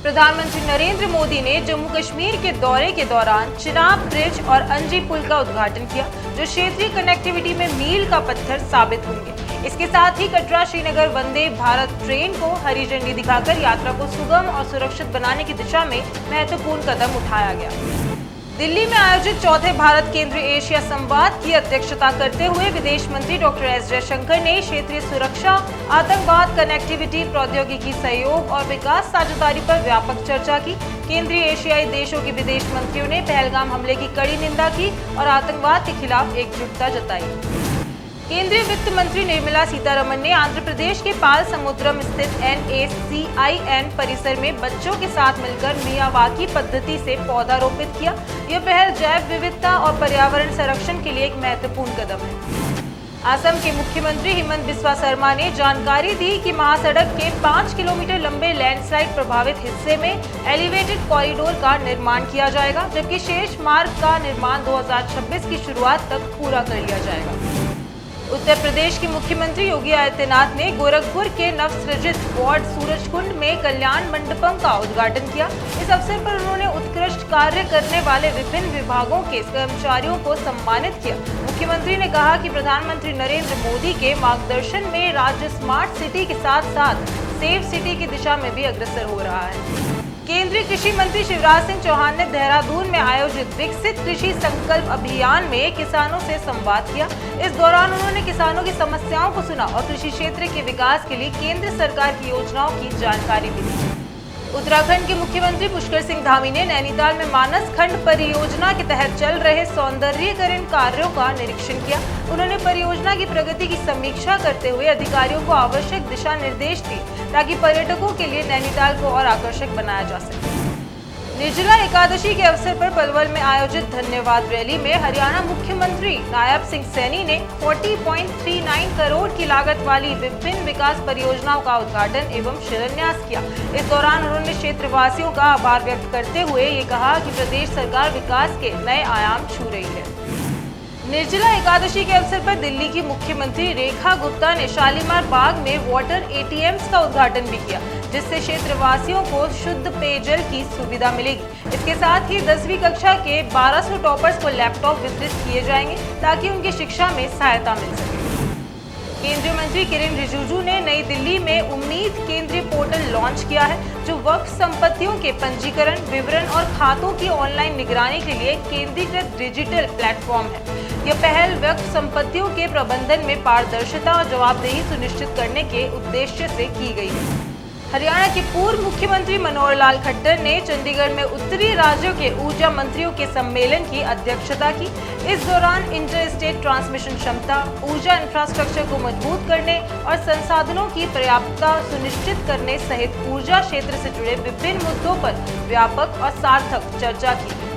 प्रधानमंत्री नरेंद्र मोदी ने जम्मू कश्मीर के दौरे के दौरान चिनाब ब्रिज और अंजी पुल का उद्घाटन किया, जो क्षेत्रीय कनेक्टिविटी में मील का पत्थर साबित होंगे। इसके साथ ही कटरा श्रीनगर वंदे भारत ट्रेन को हरी झंडी दिखाकर यात्रा को सुगम और सुरक्षित बनाने की दिशा में महत्वपूर्ण कदम उठाया गया। दिल्ली में आयोजित चौथे भारत केंद्रीय एशिया संवाद की अध्यक्षता करते हुए विदेश मंत्री डॉक्टर एस जयशंकर ने क्षेत्रीय सुरक्षा, आतंकवाद, कनेक्टिविटी, प्रौद्योगिकी सहयोग और विकास साझेदारी पर व्यापक चर्चा की। केंद्रीय एशियाई देशों के विदेश मंत्रियों ने पहलगाम हमले की कड़ी निंदा की और आतंकवाद के खिलाफ एकजुटता जताई। केंद्रीय वित्त मंत्री निर्मला सीतारमण ने आंध्र प्रदेश के पाल समुद्रम स्थित NACIN परिसर में बच्चों के साथ मिलकर मियावाकी पद्धति से पौधा रोपित किया। यह पहल जैव विविधता और पर्यावरण संरक्षण के लिए एक महत्वपूर्ण कदम है। असम के मुख्यमंत्री हिमंत बिस्वा शर्मा ने जानकारी दी कि महासड़क के 5 किलोमीटर लंबे लैंडस्लाइड प्रभावित हिस्से में एलिवेटेड कॉरिडोर का निर्माण किया जाएगा, जबकि शेष मार्ग का निर्माण 2026 की शुरुआत तक पूरा कर लिया जाएगा। उत्तर प्रदेश के मुख्यमंत्री योगी आदित्यनाथ ने गोरखपुर के नवसृजित वार्ड सूरजकुंड में कल्याण मंडपम का उद्घाटन किया। इस अवसर पर उन्होंने उत्कृष्ट कार्य करने वाले विभिन्न विभागों के कर्मचारियों को सम्मानित किया। मुख्यमंत्री ने कहा कि प्रधानमंत्री नरेंद्र मोदी के मार्गदर्शन में राज्य स्मार्ट सिटी के साथ साथ सेफ सिटी की दिशा में भी अग्रसर हो रहा है। केंद्रीय कृषि मंत्री शिवराज सिंह चौहान ने देहरादून में आयोजित विकसित कृषि संकल्प अभियान में किसानों से संवाद किया। इस दौरान उन्होंने किसानों की समस्याओं को सुना और कृषि क्षेत्र के विकास के लिए केंद्र सरकार की योजनाओं की जानकारी भी दी। उत्तराखंड के मुख्यमंत्री पुष्कर सिंह धामी ने नैनीताल में मानस खंड परियोजना के तहत चल रहे सौंदर्यीकरण कार्यों का निरीक्षण किया। उन्होंने परियोजना की प्रगति की समीक्षा करते हुए अधिकारियों को आवश्यक दिशा निर्देश दिए ताकि पर्यटकों के लिए नैनीताल को और आकर्षक बनाया जा सके। निर्जला एकादशी के अवसर पर पलवल में आयोजित धन्यवाद रैली में हरियाणा मुख्यमंत्री नायब सिंह सैनी ने 40.39 करोड़ की लागत वाली विभिन्न विकास परियोजनाओं का उद्घाटन एवं शिलान्यास किया। इस दौरान उन्होंने क्षेत्रवासियों का आभार व्यक्त करते हुए ये कहा कि प्रदेश सरकार विकास के नए आयाम छू रही है। निर्जला एकादशी के अवसर पर दिल्ली की मुख्यमंत्री रेखा गुप्ता ने शालीमार बाग में वाटर ATMs का उद्घाटन भी किया, जिससे क्षेत्रवासियों को शुद्ध पेयजल की सुविधा मिलेगी। इसके साथ ही 10वीं कक्षा के 1200 टॉपर्स को लैपटॉप वितरित किए जाएंगे ताकि उनकी शिक्षा में सहायता मिल सके। केंद्रीय मंत्री किरेन रिजिजू ने नई दिल्ली में उम्मीद केंद्रीय पोर्टल लॉन्च किया है, जो वक्फ संपत्तियों के पंजीकरण, विवरण और खातों की ऑनलाइन निगरानी के लिए केंद्रीकृत डिजिटल प्लेटफॉर्म है। यह पहल वक्फ संपत्तियों के प्रबंधन में पारदर्शिता और जवाबदेही सुनिश्चित करने के उद्देश्य से की गई है। हरियाणा के पूर्व मुख्यमंत्री मनोहर लाल खट्टर ने चंडीगढ़ में उत्तरी राज्यों के ऊर्जा मंत्रियों के सम्मेलन की अध्यक्षता की। इस दौरान इंटर स्टेट ट्रांसमिशन क्षमता, ऊर्जा इंफ्रास्ट्रक्चर को मजबूत करने और संसाधनों की पर्याप्तता सुनिश्चित करने सहित ऊर्जा क्षेत्र से जुड़े विभिन्न मुद्दों पर व्यापक और सार्थक चर्चा की।